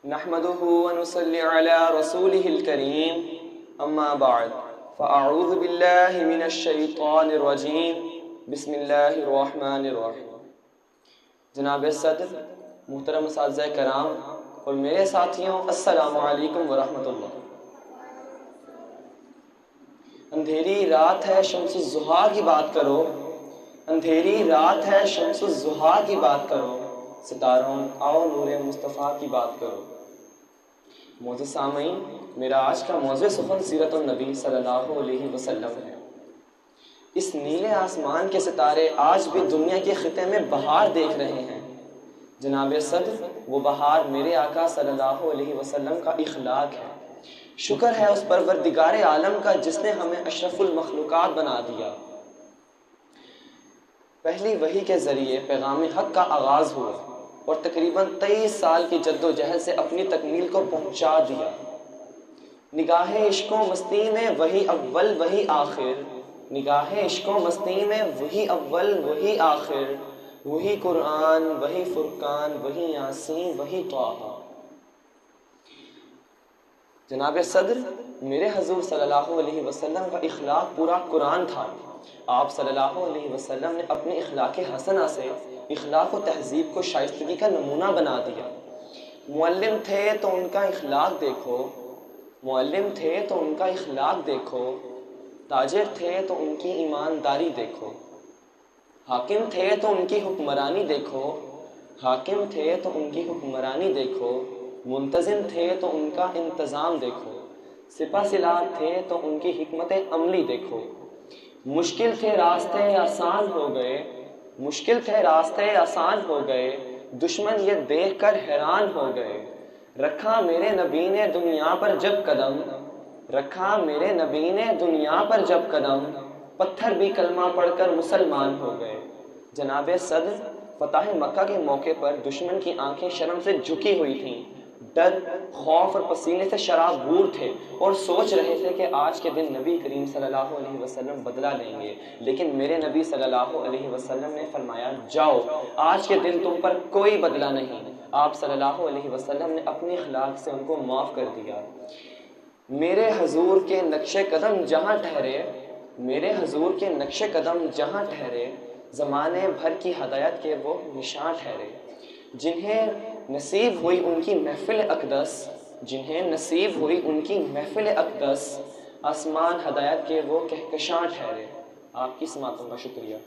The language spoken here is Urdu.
نحمده ونصلي على رسوله الكريم اما بعد فاعوذ باللہ من الشیطان الرجیم بسم اللہ الرحمن الرحیم۔ جناب صدر، محترم اساتذہ کرام اور میرے ساتھیوں، السلام علیکم ورحمۃ اللہ۔ اندھیری رات ہے شمس الضحیٰ کی بات کرو، اندھیری رات ہے شمس الضحیٰ کی بات کرو، ستاروں آؤ نور مصطفیٰ کی بات کرو۔ معزز سامعین، میرا آج کا موضوع سخن سیرت النبی صلی اللہ علیہ وسلم ہے۔ اس نیلے آسمان کے ستارے آج بھی دنیا کے خطے میں بہار دیکھ رہے ہیں۔ جناب صدر، وہ بہار میرے آقا صلی اللہ علیہ وسلم کا اخلاق ہے۔ شکر ہے اس پروردگار عالم کا جس نے ہمیں اشرف المخلوقات بنا دیا۔ پہلی وحی کے ذریعے پیغام حق کا آغاز ہوا اور تقریباً 23 سال کی جد و جہد سے اپنی تکمیل کو پہنچا دیا۔ نگاہ عشق و مستی میں وہی اول وہی آخر، نگاہ عشق و مستی میں وہی اول وہی آخر، وہی قرآن وہی فرقان وہی یاسین وہی طٰہٰ۔ جناب صدر، میرے حضور صلی اللہ علیہ وسلم کا اخلاق پورا قرآن تھا۔ آپ صلی اللہ علیہ وسلم نے اپنے اخلاق حسنہ سے اخلاق و تہذیب کو شائستگی کا نمونہ بنا دیا۔ معلم تھے تو ان کا اخلاق دیکھو، معلم تھے تو ان کا اخلاق دیکھو، تاجر تھے تو ان کی ایمانداری دیکھو، حاکم تھے تو ان کی حکمرانی دیکھو، حاکم تھے تو ان کی حکمرانی دیکھو، منتظم تھے تو ان کا انتظام دیکھو، سپہ سالار تھے تو ان کی حکمت عملی دیکھو۔ مشکل تھے راستے آسان ہو گئے، مشکل تھے راستے آسان ہو گئے، دشمن یہ دیکھ کر حیران ہو گئے۔ رکھا میرے نبی نے دنیا پر جب قدم، رکھا میرے نبی نے دنیا پر جب قدم، پتھر بھی کلمہ پڑھ کر مسلمان ہو گئے۔ جناب صدر، فتح مکہ کے موقع پر دشمن کی آنکھیں شرم سے جھکی ہوئی تھیں، ڈر، خوف اور پسینے سے شرابور تھے اور سوچ رہے تھے کہ آج کے دن نبی کریم صلی اللہ علیہ وسلم بدلہ لیں گے، لیکن میرے نبی صلی اللہ علیہ وسلم نے فرمایا جاؤ، آج کے دن تم پر کوئی بدلہ نہیں۔ آپ صلی اللہ علیہ وسلم نے اپنے اخلاق سے ان کو معاف کر دیا۔ میرے حضور کے نقش قدم جہاں ٹھہرے، میرے حضور کے نقش قدم جہاں ٹھہرے، زمانے بھر کی ہدایت کے وہ نشاں ٹھہرے۔ جنہیں نصیب ہوئی ان کی محفل اقدس، جنہیں نصیب ہوئی ان کی محفل اقدس، آسمان ہدایت کے وہ کہکشاں ٹھہرے۔ آپ کی سماعتوں کا شکریہ۔